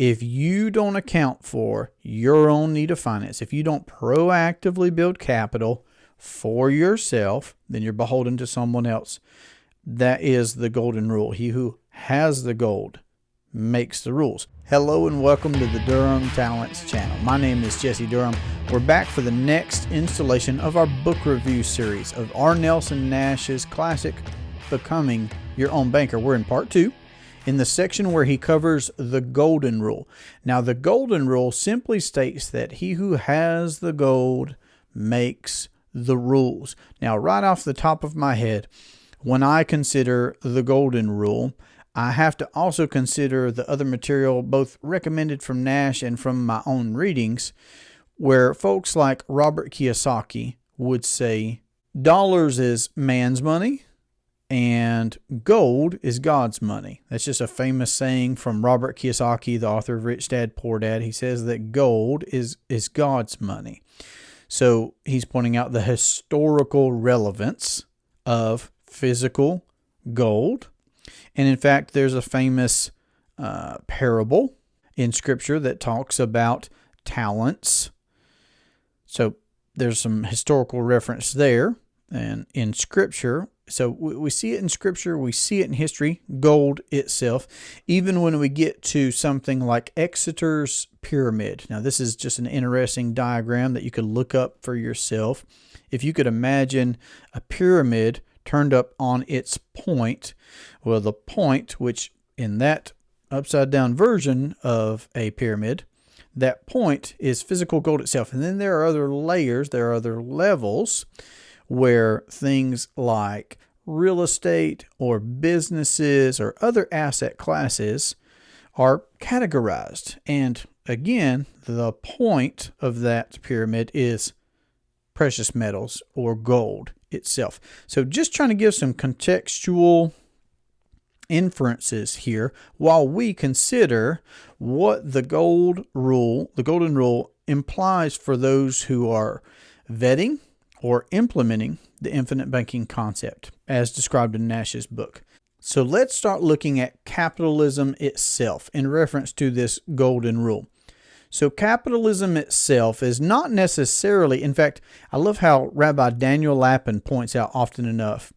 If you don't account for your own need of finance, if you don't proactively build capital for yourself, then you're beholden to someone else. That is the golden rule. He who has the gold makes the rules. Hello and welcome to the Durham Talents channel. My name is Jesse Durham. We're back for the next installation of our book review series of R. Nelson Nash's classic, Becoming Your Own Banker. We're in part 2. In the section where he covers the golden rule. Now, the golden rule simply states that he who has the gold makes the rules. Now, right off the top of my head, when I consider the golden rule, I have to also consider the other material, both recommended from Nash and from my own readings, where folks like Robert Kiyosaki would say, dollars is man's money, and gold is God's money. That's just a famous saying from Robert Kiyosaki, the author of Rich Dad, Poor Dad. He says that gold is God's money. So he's pointing out the historical relevance of physical gold. And in fact, there's a famous parable in Scripture that talks about talents. So there's some historical reference there and in Scripture. So we see it in Scripture, we see it in history, gold itself, even when we get to something like Exeter's pyramid. Now, this is just an interesting diagram that you could look up for yourself. If you could imagine a pyramid turned up on its point, well, the point, which in that upside down version of a pyramid, that point is physical gold itself. And then there are other layers, there are other levels where things like real estate or businesses or other asset classes are categorized. And again, the point of that pyramid is precious metals or gold itself. So just trying to give some contextual inferences here while we consider what the golden rule implies for those who are vetting or implementing the infinite banking concept as described in Nash's book. So let's start looking at capitalism itself in reference to this golden rule. So capitalism itself is not necessarily, in fact, I love how Rabbi Daniel Lapin points out often enough,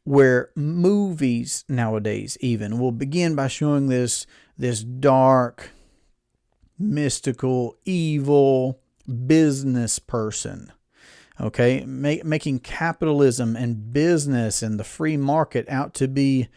where movies nowadays even will begin by showing this dark, mystical, evil business person. Okay, making capitalism and business and the free market out to be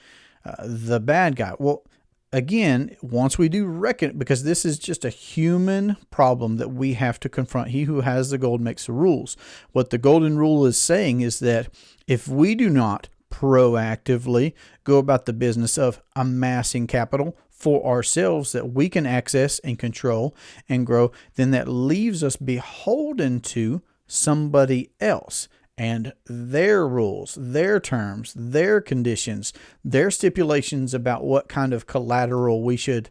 the bad guy. Well, again, once we do reckon, because this is just a human problem that we have to confront. He who has the gold makes the rules. What the golden rule is saying is that if we do not proactively go about the business of amassing capital for ourselves that we can access and control and grow, then that leaves us beholden to somebody else and their rules, their terms, their conditions, their stipulations about what kind of collateral we should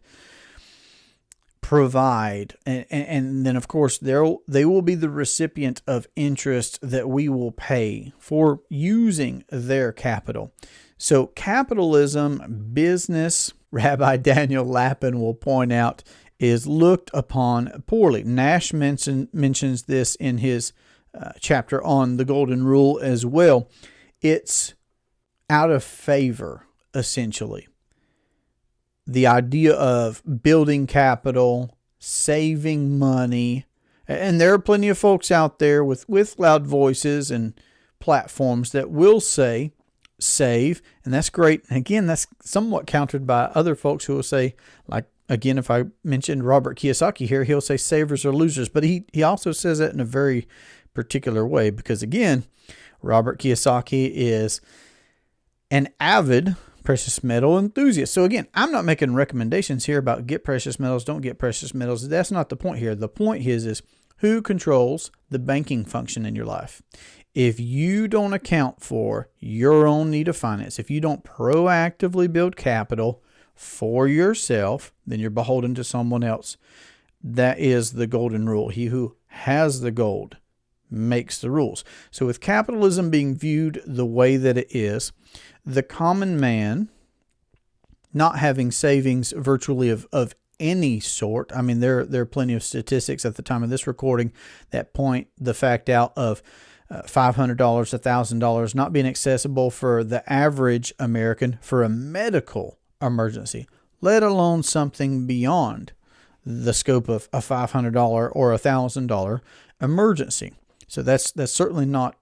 provide. And then, of course, they will be the recipient of interest that we will pay for using their capital. So capitalism, business, Rabbi Daniel Lapin will point out, is looked upon poorly. Nash mentions this in his chapter on the golden rule as well. It's out of favor, essentially. The idea of building capital, saving money, and there are plenty of folks out there with loud voices and platforms that will say, save, and that's great. And again, that's somewhat countered by other folks who will say, like, again, if I mentioned Robert Kiyosaki here, he'll say savers are losers. But he also says that in a very particular way because, again, Robert Kiyosaki is an avid precious metal enthusiast. So again, I'm not making recommendations here about get precious metals, don't get precious metals. That's not the point here. The point is who controls the banking function in your life. If you don't account for your own need of finance, if you don't proactively build capital for yourself, then you're beholden to someone else. That is the golden rule. He who has the gold makes the rules. So with capitalism being viewed the way that it is, the common man not having savings virtually of any sort. I mean, there are plenty of statistics at the time of this recording that point the fact out of $500, $1,000 not being accessible for the average American for a medical emergency, let alone something beyond the scope of a $500 or $1,000 emergency. So that's certainly not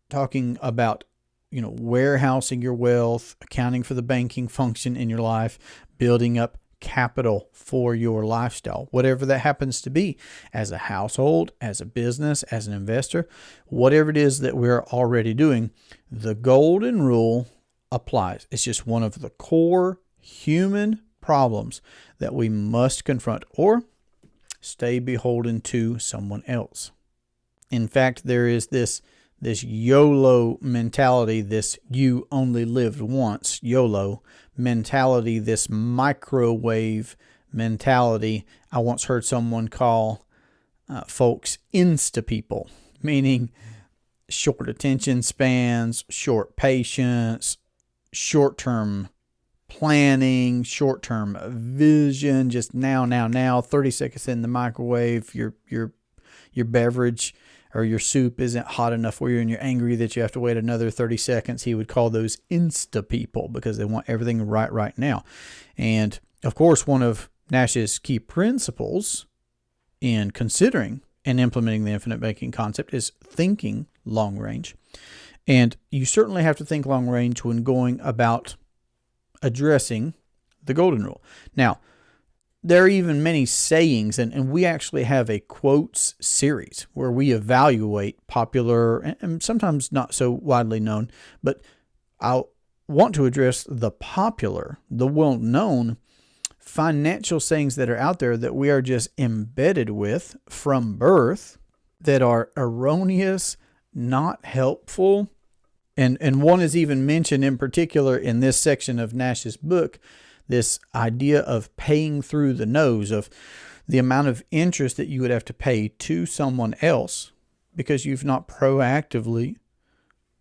talking about, warehousing your wealth, accounting for the banking function in your life, building up capital for your lifestyle, whatever that happens to be, as a household, as a business, as an investor, whatever it is that we're already doing, the golden rule applies. It's just one of the core human problems that we must confront or stay beholden to someone else. In fact, there is this YOLO mentality, this you only lived once, YOLO mentality, this microwave mentality. I once heard someone call folks insta people, meaning short attention spans, short patience, short-term planning, short-term vision, just now, 30 seconds in the microwave, your beverage or your soup isn't hot enough for you and you're angry that you have to wait another 30 seconds. He would call those insta people because they want everything right now. And of course, one of Nash's key principles in considering and implementing the infinite banking concept is thinking long range. And you certainly have to think long range when going about addressing the golden rule. Now, there are even many sayings, and we actually have a quotes series where we evaluate popular and sometimes not so widely known, but I want to address the popular, the well-known financial sayings that are out there that we are just embedded with from birth that are erroneous, not helpful. And one is even mentioned in particular in this section of Nash's book, this idea of paying through the nose, of the amount of interest that you would have to pay to someone else because you've not proactively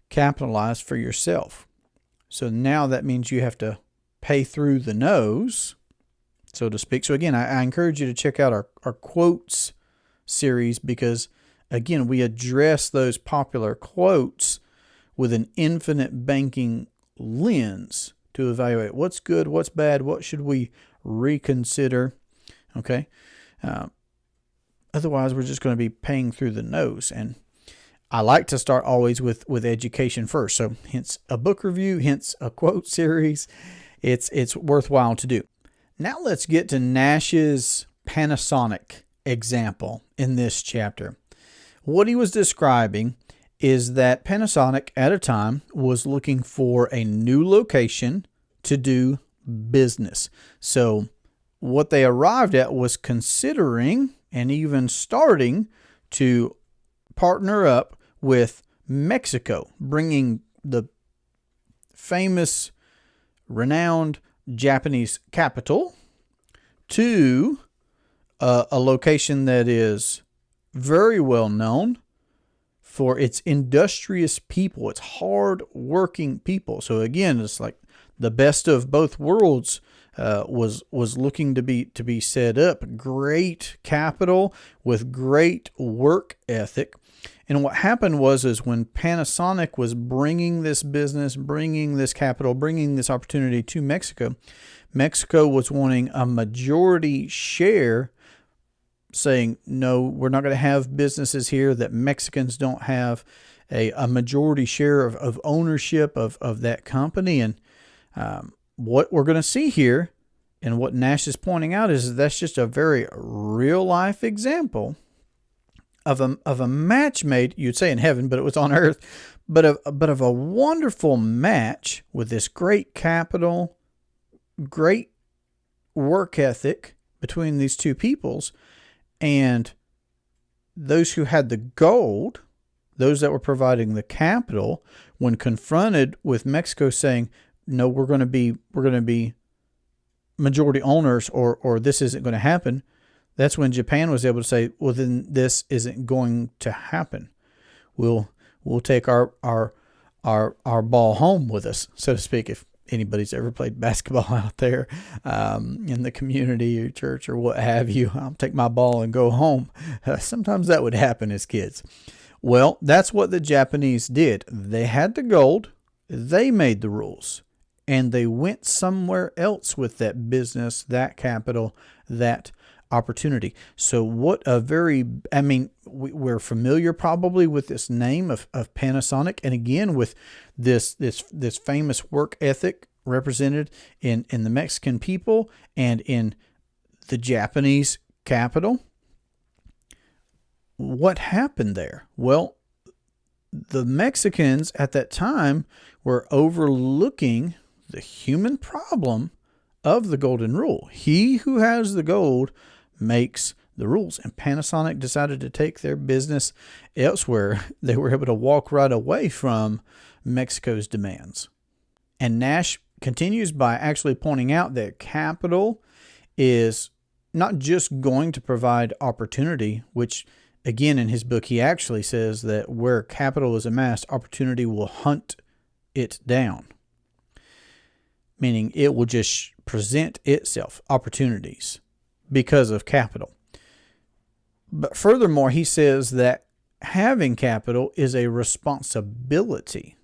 capitalized for yourself. So now that means you have to pay through the nose, so to speak. So again, I encourage you to check out our quotes series because, again, we address those popular quotes with an infinite banking lens to evaluate what's good, what's bad, what should we reconsider, okay? Otherwise, we're just going to be paying through the nose. And I like to start always with education first. So hence a book review, hence a quote series. It's worthwhile to do. Now let's get to Nash's Panasonic example in this chapter. What he was describing is that Panasonic at a time was looking for a new location to do business. So what they arrived at was considering and even starting to partner up with Mexico, bringing the famous, renowned Japanese capital to a location that is very well known for its industrious people, its hard-working people. So again, it's like the best of both worlds was looking to be set up. Great capital with great work ethic. And what happened is when Panasonic was bringing this business, bringing this capital, bringing this opportunity to Mexico, Mexico was wanting a majority share, saying, no, we're not going to have businesses here that Mexicans don't have a majority share of ownership of that company. And what we're going to see here, and what Nash is pointing out, is that's just a very real life example of a match made, you'd say in heaven, but it was on earth, but of a wonderful match with this great capital, great work ethic between these two peoples. And those who had the gold, those that were providing the capital, when confronted with Mexico saying, no, we're going to be majority owners, or this isn't going to happen, that's when Japan was able to say, well, then this isn't going to happen. We'll take our ball home with us, so to speak, anybody's ever played basketball out there in the community or church or what have you, I'll take my ball and go home. Sometimes that would happen as kids. Well, that's what the Japanese did. They had the gold. They made the rules. And they went somewhere else with that business, that capital, that opportunity. So what a very, we're familiar probably with this name of Panasonic. And again, with this famous work ethic represented in the Mexican people and in the Japanese capital. What happened there? Well, the Mexicans at that time were overlooking the human problem of the Golden Rule. He who has the gold makes the rules. And Panasonic decided to take their business elsewhere. They were able to walk right away from Mexico's demands. And Nash continues by actually pointing out that capital is not just going to provide opportunity, which again in his book he actually says that where capital is amassed, opportunity will hunt it down. Meaning it will just present itself, opportunities, because of capital. But furthermore, he says that having capital is a responsibility,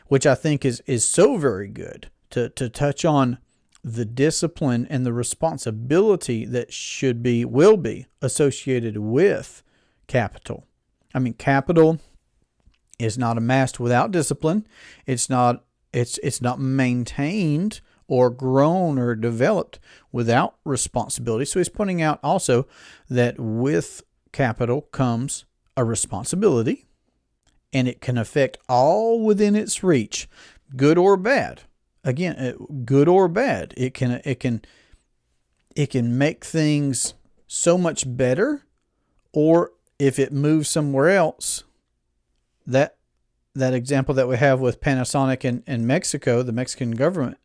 which I think is so very good to touch on the discipline and the responsibility that will be associated with capital. Capital is not amassed without discipline. It's not maintained or grown or developed without responsibility. So he's pointing out also that with capital comes a responsibility, and it can affect all within its reach, good or bad. Again, good or bad. It can make things so much better, or if it moves somewhere else, that example that we have with Panasonic in Mexico, the Mexican government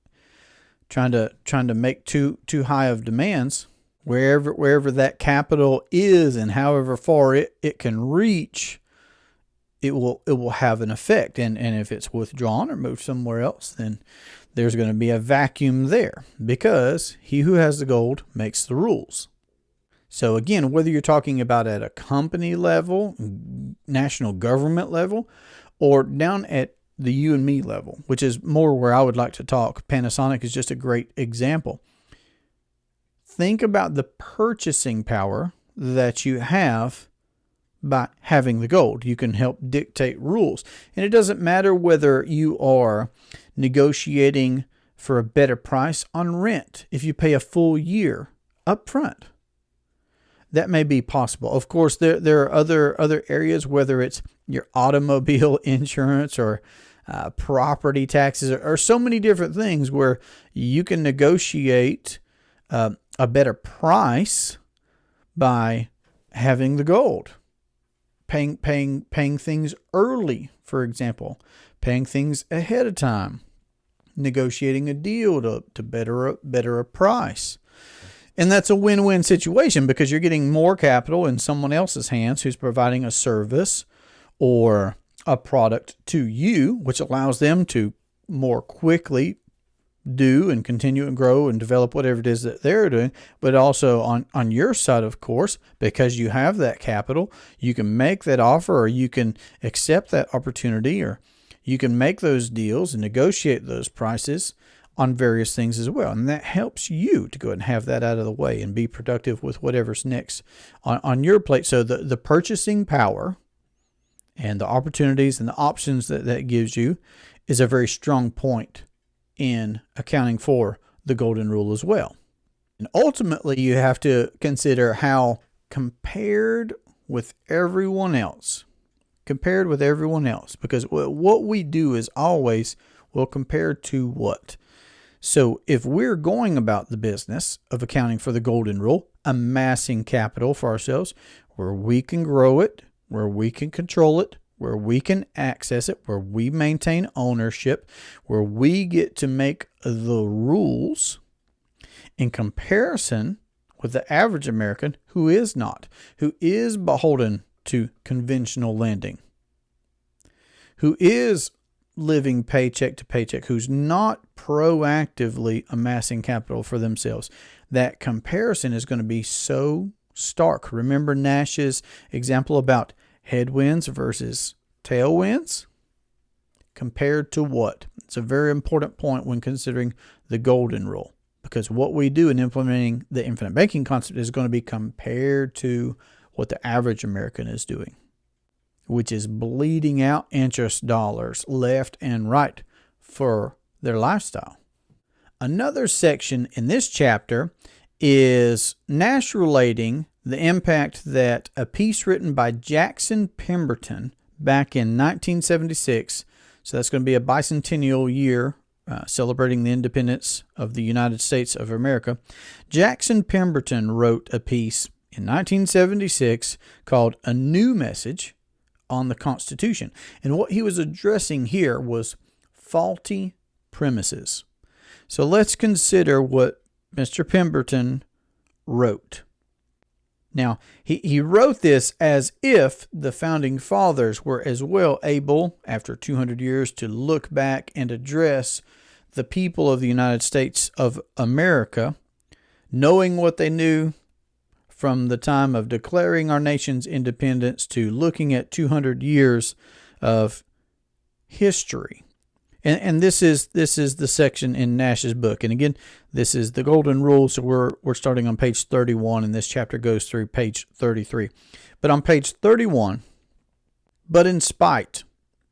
trying to make too high of demands, wherever that capital is and however far it can reach, it will have an effect. And if it's withdrawn or moved somewhere else, then there's going to be a vacuum there, because he who has the gold makes the rules. So again, whether you're talking about at a company level, national government level, or down at the you and me level, which is more where I would like to talk. Panasonic is just a great example. Think about the purchasing power that you have by having the gold. You can help dictate rules. And it doesn't matter whether you are negotiating for a better price on rent if you pay a full year up front. That may be possible. Of course, there are other areas, whether it's your automobile insurance or property taxes, or so many different things where you can negotiate a better price by having the gold, paying things early, for example, paying things ahead of time, negotiating a deal to better a price. And that's a win-win situation, because you're getting more capital in someone else's hands who's providing a service or a product to you, which allows them to more quickly do and continue and grow and develop whatever it is that they're doing. But also on your side, of course, because you have that capital, you can make that offer, or you can accept that opportunity, or you can make those deals and negotiate those prices on various things as well. And that helps you to go and have that out of the way and be productive with whatever's next on your plate. So the purchasing power and the opportunities and the options that gives you is a very strong point in accounting for the Golden Rule as well. And ultimately, you have to consider how compared with everyone else, because what we do is always, well, compared to what? So if we're going about the business of accounting for the Golden Rule, amassing capital for ourselves, where we can grow it, where we can control it, where we can access it, where we maintain ownership, where we get to make the rules, in comparison with the average American who is beholden to conventional lending, who is living paycheck to paycheck, who's not proactively amassing capital for themselves, that comparison is going to be so stark. Remember Nash's example about headwinds versus tailwinds? Compared to what? It's a very important point when considering the golden rule, because what we do in implementing the infinite banking concept is going to be compared to what the average American is doing, which is bleeding out interest dollars left and right for their lifestyle. Another section in this chapter is Nash relating the impact that a piece written by Jackson Pemberton back in 1976, so that's going to be a bicentennial year celebrating the independence of the United States of America. Jackson Pemberton wrote a piece in 1976 called A New Message on the Constitution. And what he was addressing here was faulty premises. So let's consider what Mr. Pemberton wrote. Now, he wrote this as if the Founding Fathers were as well able, after 200 years, to look back and address the people of the United States of America, knowing what they knew from the time of declaring our nation's independence to looking at 200 years of history. And this is the section in Nash's book. And again, this is the Golden Rule, so we're starting on page 31, and this chapter goes through page 33. But on page 31, but in spite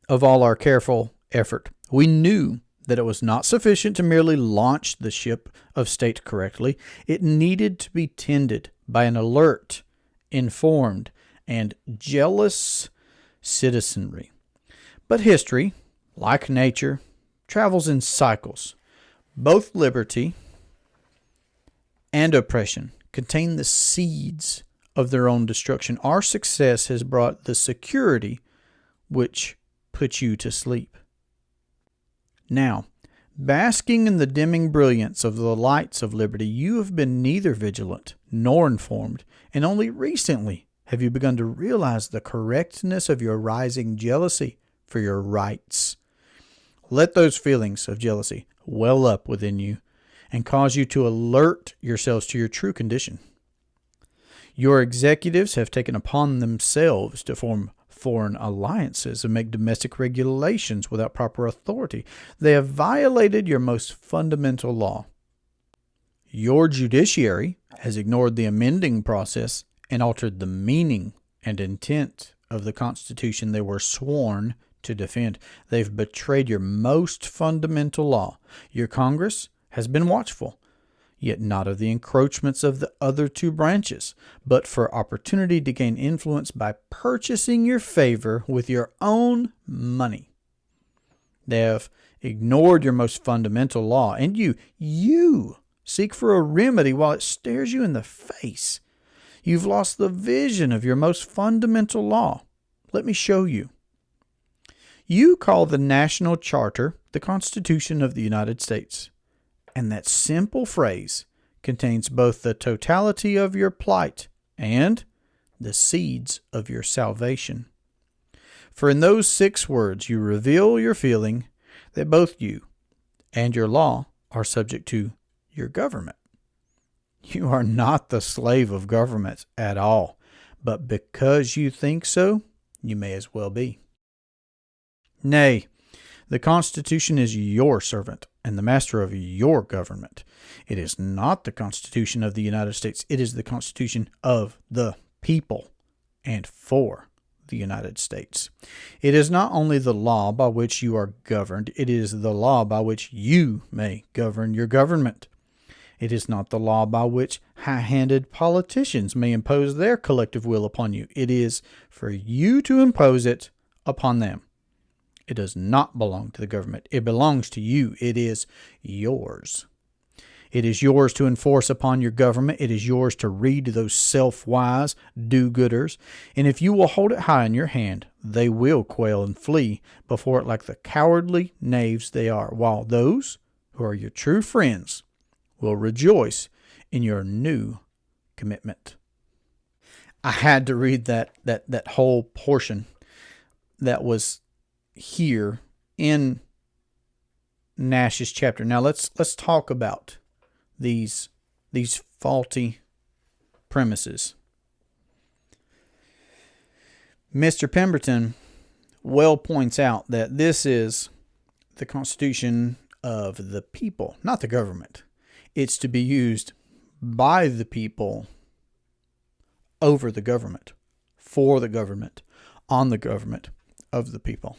of all our careful effort, we knew that it was not sufficient to merely launch the ship of state correctly. It needed to be tended by an alert, informed, and jealous citizenry. But history, like nature, travels in cycles. Both liberty and oppression contain the seeds of their own destruction. Our success has brought the security which puts you to sleep. Now, basking in the dimming brilliance of the lights of liberty, you have been neither vigilant nor informed, and only recently have you begun to realize the correctness of your rising jealousy for your rights. Let those feelings of jealousy well up within you and cause you to alert yourselves to your true condition. Your executives have taken upon themselves to form foreign alliances and make domestic regulations without proper authority. They have violated your most fundamental law. Your judiciary has ignored the amending process and altered the meaning and intent of the Constitution they were sworn to defend. They've betrayed your most fundamental law. Your Congress has been watchful, yet not of the encroachments of the other two branches, but for opportunity to gain influence by purchasing your favor with your own money. They have ignored your most fundamental law, and you seek for a remedy while it stares you in the face. You've lost the vision of your most fundamental law. Let me show you. You call the National Charter the Constitution of the United States, and that simple phrase contains both the totality of your plight and the seeds of your salvation. For in those 6 words you reveal your feeling that both you and your law are subject to your government. You are not the slave of government at all, but because you think so, you may as well be. Nay, the Constitution is your servant and the master of your government. It is not the Constitution of the United States. It is the Constitution of the people and for the United States. It is not only the law by which you are governed, it is the law by which you may govern your government. It is not the law by which high-handed politicians may impose their collective will upon you. It is for you to impose it upon them. It does not belong to the government. It belongs to you. It is yours. It is yours to enforce upon your government. It is yours to read to those self-wise do-gooders. And if you will hold it high in your hand, they will quail and flee before it like the cowardly knaves they are, while those who are your true friends will rejoice in your new commitment. I had to read that whole portion that was here in Nash's chapter. Now let's talk about these faulty premises. Mr. Pemberton well points out that this is the Constitution of the people, not the government. It's to be used by the people, over the government, for the government, on the government, of the people.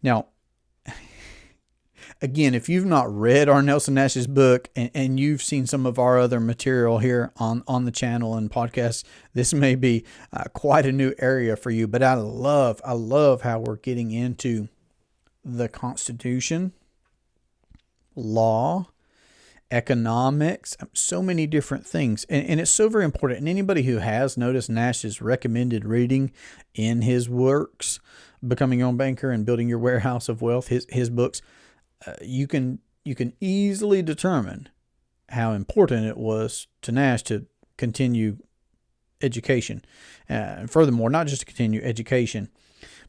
Now, again, if you've not read R. Nelson Nash's book and you've seen some of our other material here on the channel and podcasts, this may be quite a new area for you. But I love how we're getting into the Constitution, law, economics, so many different things. And it's so very important. And anybody who has noticed Nash's recommended reading in his works, Becoming Your Own Banker and Building Your Warehouse of Wealth, his books, you can easily determine how important it was to Nash to continue education. And furthermore, not just to continue education,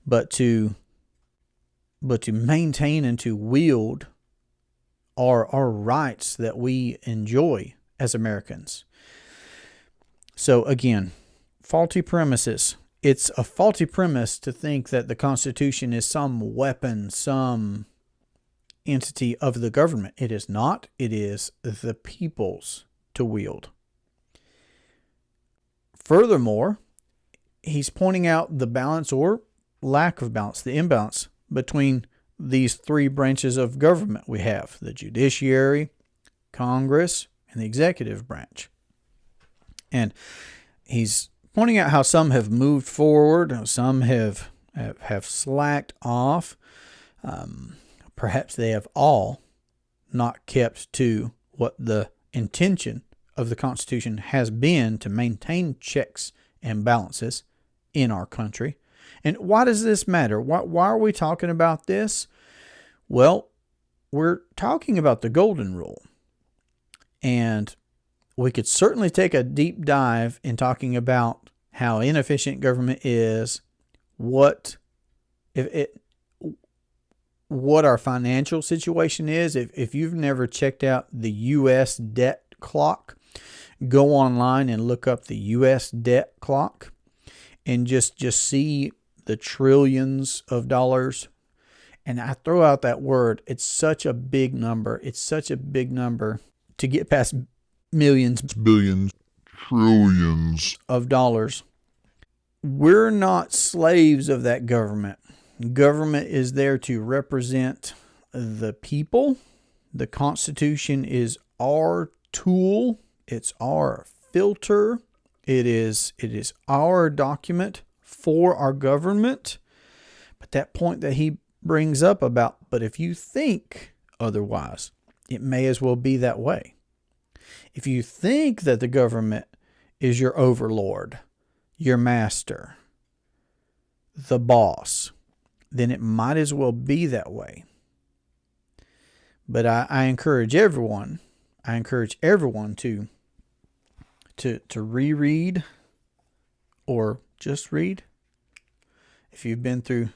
but to maintain and to wield our rights that we enjoy as Americans. So again, faulty premises. It's a faulty premise to think that the Constitution is some weapon, some entity of the government. It is not. It is the people's to wield. Furthermore, he's pointing out the balance or lack of balance, the imbalance between these three branches of government we have: the judiciary, Congress, and the executive branch. And he's pointing out how some have moved forward, some have slacked off. Perhaps they have all not kept to what the intention of the Constitution has been, to maintain checks and balances in our country. And why does this matter? Why are we talking about this? Well, we're talking about the Golden Rule. And we could certainly take a deep dive in talking about how inefficient government is, what our financial situation is. If you've never checked out the U.S. debt clock, go online and look up the U.S. debt clock and just see the trillions of dollars. And I throw out that word. It's such a big number. It's such a big number to get past millions, billions, trillions of dollars. We're not slaves of that government. Government is there to represent the people. The Constitution is our tool. It's our filter. It is our document for our government. But that point that he brings up about, but if you think otherwise, it may as well be that way. If you think that the government is your overlord, your master, the boss, then it might as well be that way. But I encourage everyone to reread or just read. If you've been through,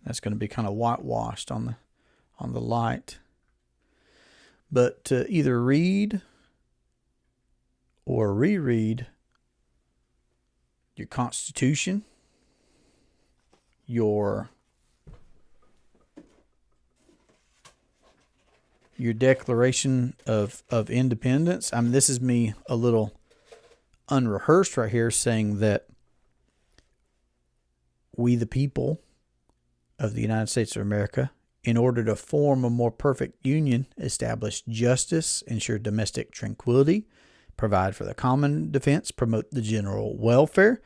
that's going to be kind of whitewashed on the light. But to either read or reread your Constitution, your Declaration of Independence. I mean, this is me a little unrehearsed right here, saying that we, the people of the United States of America, in order to form a more perfect union, establish justice, ensure domestic tranquility, provide for the common defense, promote the general welfare,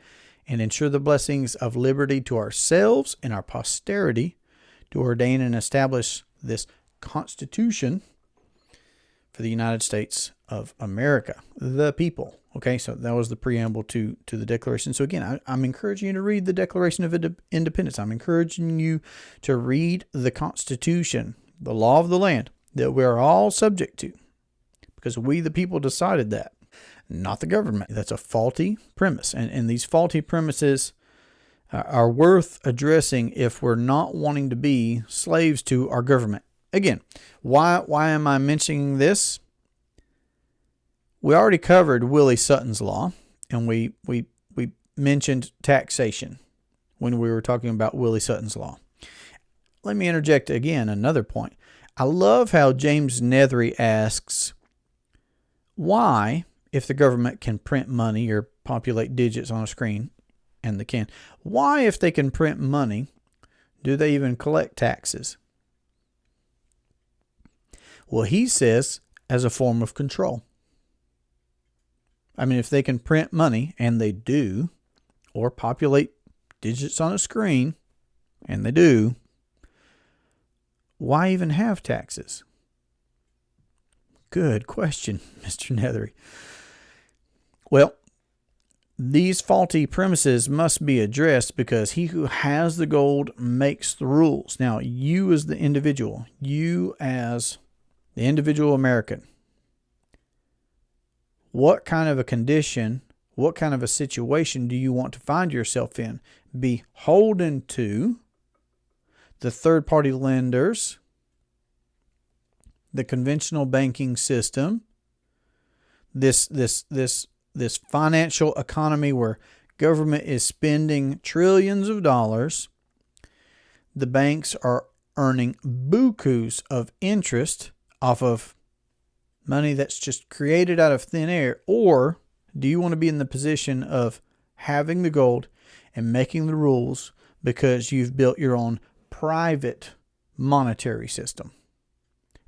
and ensure the blessings of liberty to ourselves and our posterity, to ordain and establish this Constitution for the United States of America, the people. Okay, so that was the preamble to the Declaration. So again, I'm encouraging you to read the Declaration of Independence. I'm encouraging you to read the Constitution, the law of the land that we're all subject to, because we, the people, decided that, not the government. That's a faulty premise. And these faulty premises are worth addressing if we're not wanting to be slaves to our government. Again, why am I mentioning this? We already covered Willie Sutton's law, and we mentioned taxation when we were talking about Willie Sutton's law. Let me interject again another point. I love how James Nethery asks, why, if the government can print money or populate digits on a screen, and they can, why, if they can print money, do they even collect taxes? Well, he says as a form of control. I mean, if they can print money, and they do, or populate digits on a screen, and they do, why even have taxes? Good question, Mr. Nethery. Well, these faulty premises must be addressed because he who has the gold makes the rules. Now, you as the individual, you as the individual American, what kind of a condition, what kind of a situation do you want to find yourself in? Beholden to the third-party lenders, the conventional banking system, this financial economy where government is spending trillions of dollars, the banks are earning bukus of interest off of money that's just created out of thin air? Or do you want to be in the position of having the gold and making the rules because you've built your own private monetary system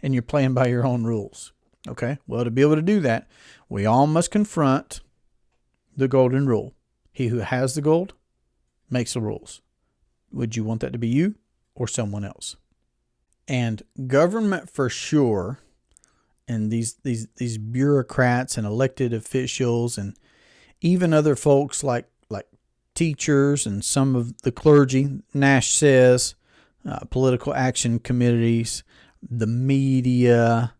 and you're playing by your own rules? Okay, well, to be able to do that, we all must confront the golden rule. He who has the gold makes the rules. Would you want that to be you or someone else? And government for sure, and these bureaucrats and elected officials and even other folks like teachers and some of the clergy, Nash says, political action committees, the media,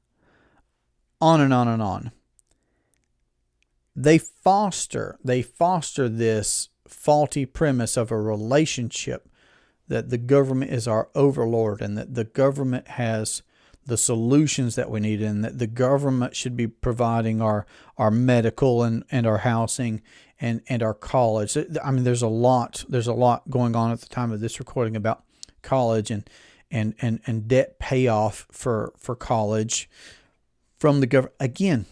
on and on and on. They foster this faulty premise of a relationship that the government is our overlord and that the government has the solutions that we need and that the government should be providing our medical and our housing and our college. I mean, there's a lot going on at the time of this recording about college and debt payoff for college from the government. Again,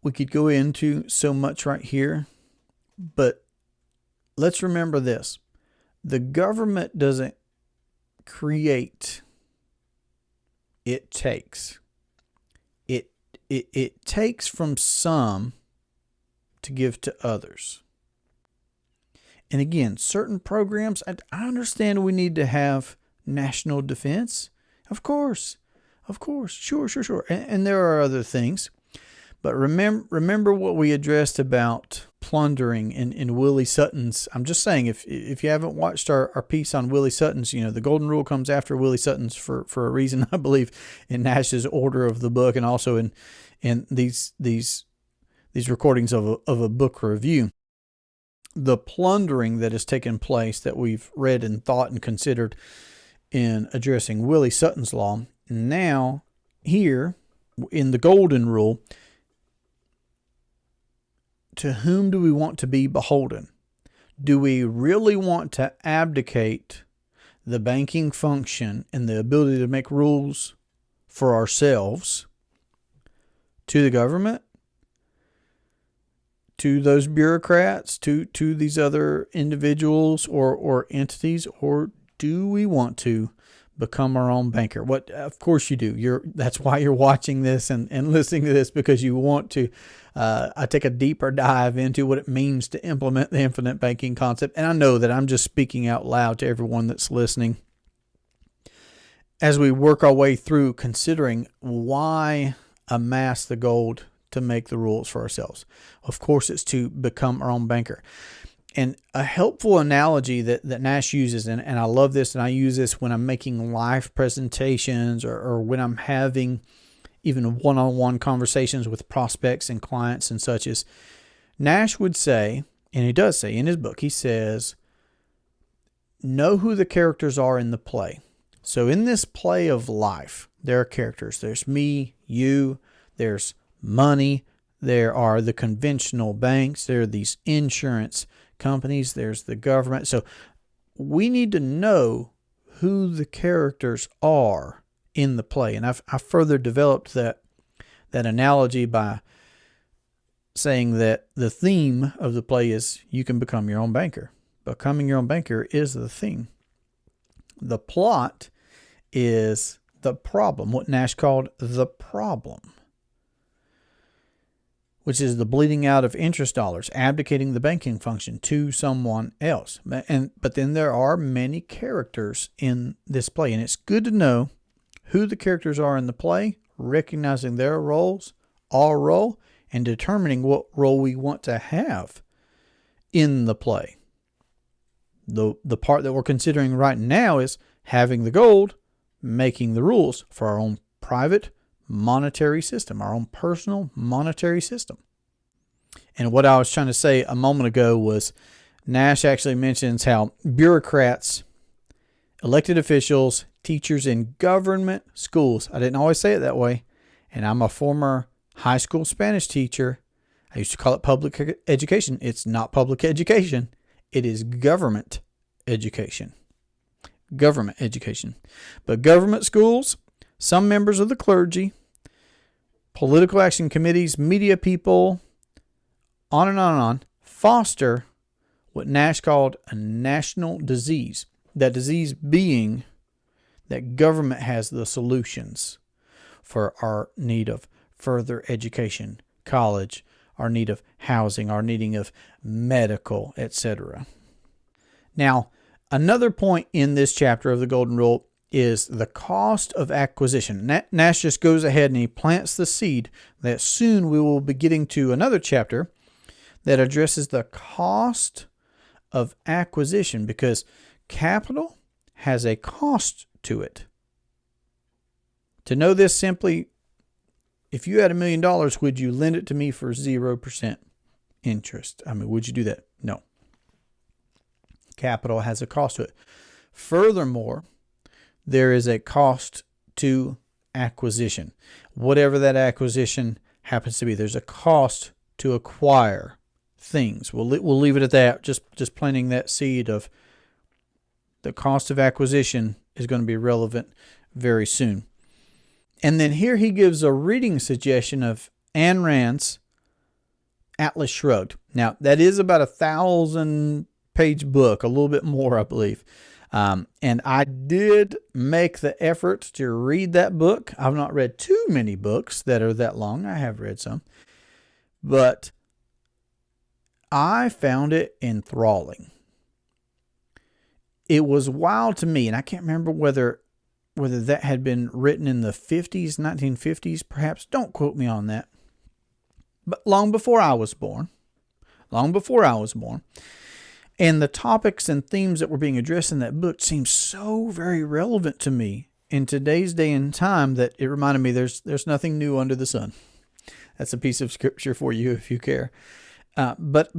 we could go into so much right here, but let's remember this. The government doesn't create, it takes. It takes from some to give to others. And again, certain programs, I understand we need to have national defense. Of course. Sure. And there are other things. But remember what we addressed about plundering in Willie Sutton's. I'm just saying, if you haven't watched our piece on Willie Sutton's, the Golden Rule comes after Willie Sutton's for a reason, I believe, in Nash's order of the book, and also in these recordings of a book review. The plundering that has taken place that we've read and thought and considered in addressing Willie Sutton's law, now here in the Golden Rule, to whom do we want to be beholden? Do we really want to abdicate the banking function and the ability to make rules for ourselves to the government, to those bureaucrats, to these other individuals or entities, or do we want to become our own banker? What, of course you do. That's why you're watching this and listening to this, because you want to take a deeper dive into what it means to implement the infinite banking concept. And I know that I'm just speaking out loud to everyone that's listening as we work our way through considering why amass the gold to make the rules for ourselves. Of course, it's to become our own banker. And a helpful analogy that Nash uses, and I love this, and I use this when I'm making live presentations or when I'm having even one-on-one conversations with prospects and clients and such, is Nash would say And he does say in his book, he says, know who the characters are in the play. So in this play of life, there are characters. There's me, you, there's money, there are the conventional banks, there are these insurance companies, there's the government. So we need to know who the characters are in the play. And I further developed that analogy by saying that the theme of the play is you can become your own banker. Becoming your own banker is the theme. The plot is the problem, what Nash called the problem, which is the bleeding out of interest dollars, abdicating the banking function to someone else. But then there are many characters in this play, and it's good to know who the characters are in the play, recognizing their roles, our role, and determining what role we want to have in the play. The part that we're considering right now is having the gold, making the rules for our own private monetary system, our own personal monetary system. And what I was trying to say a moment ago was Nash actually mentions how bureaucrats, elected officials, teachers in government schools, I didn't always say it that way, and I'm a former high school Spanish teacher. I used to call it public education. It's not public education. It is government education. Government education. But government schools, some members of the clergy, political action committees, media people, on and on and on, foster what Nash called a national disease. That disease being that government has the solutions for our need of further education, college, our need of housing, our needing of medical, etc. Now, another point in this chapter of the Golden Rule is the cost of acquisition. Nash just goes ahead and he plants the seed that soon we will be getting to another chapter that addresses the cost of acquisition, because capital has a cost to it. To know this simply, if you had $1 million, would you lend it to me for 0% interest? I mean, would you do that? No. Capital has a cost to it. Furthermore, there is a cost to acquisition. Whatever that acquisition happens to be, there's a cost to acquire things. We'll leave it at that. Just planting that seed of the cost of acquisition is going to be relevant very soon. And then here he gives a reading suggestion of Ayn Rand's Atlas Shrugged. Now, that is about a 1,000-page book, a little bit more, I believe. And I did make the effort to read that book. I've not read too many books that are that long. I have read some. But I found it enthralling. It was wild to me, and I can't remember whether that had been written in the 50s, 1950s, perhaps. Don't quote me on that. But long before I was born. And the topics and themes that were being addressed in that book seemed so very relevant to me in today's day and time that it reminded me there's nothing new under the sun. That's a piece of scripture for you if you care. But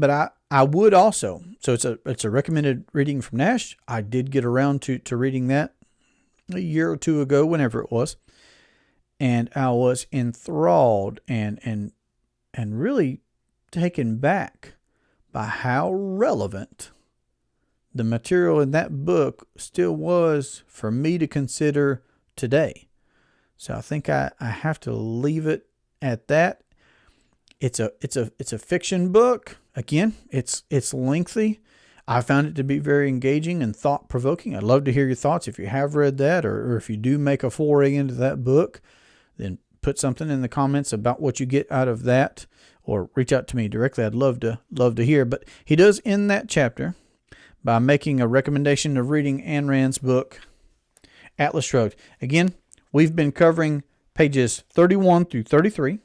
I would also, so it's a recommended reading from Nash. I did get around to reading that a year or two ago, whenever it was, and I was enthralled and really taken back by how relevant the material in that book still was for me to consider today. So I think I have to leave it at that. It's a fiction book. Again, it's lengthy. I found it to be very engaging and thought-provoking. I'd love to hear your thoughts if you have read that, or if you do make a foray into that book, then put something in the comments about what you get out of that, or reach out to me directly. I'd love to hear. But he does end that chapter by making a recommendation of reading Ayn Rand's book, Atlas Shrugged. Again, we've been covering pages 31 through 33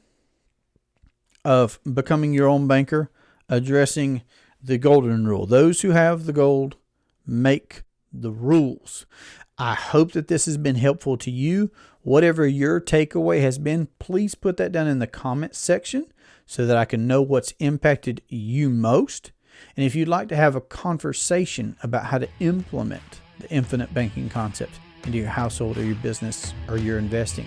of Becoming Your Own Banker, addressing the Golden Rule. Those who have the gold make the rules. I hope that this has been helpful to you. Whatever your takeaway has been, please put that down in the comment section so that I can know what's impacted you most. And if you'd like to have a conversation about how to implement the infinite banking concept into your household or your business or your investing,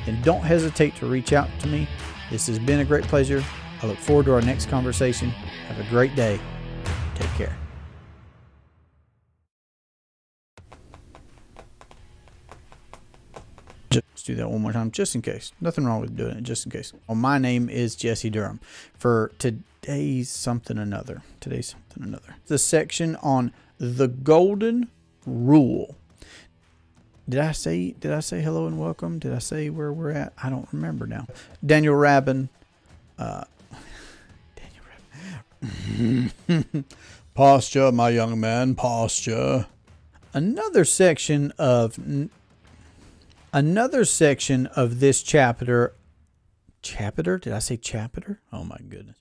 then don't hesitate to reach out to me. This has been a great pleasure. I look forward to our next conversation. Have a great day. Take care. Let's do that one more time, just in case. Nothing wrong with doing it, just in case. Well, my name is Jesse Durham. For today's something another. The section on the Golden Rule. Did I say hello and welcome? Did I say where we're at? I don't remember now. Daniel Rabin. Posture, my young man, posture. Another section of this chapter. Chapter? Did I say chapter? Oh my goodness.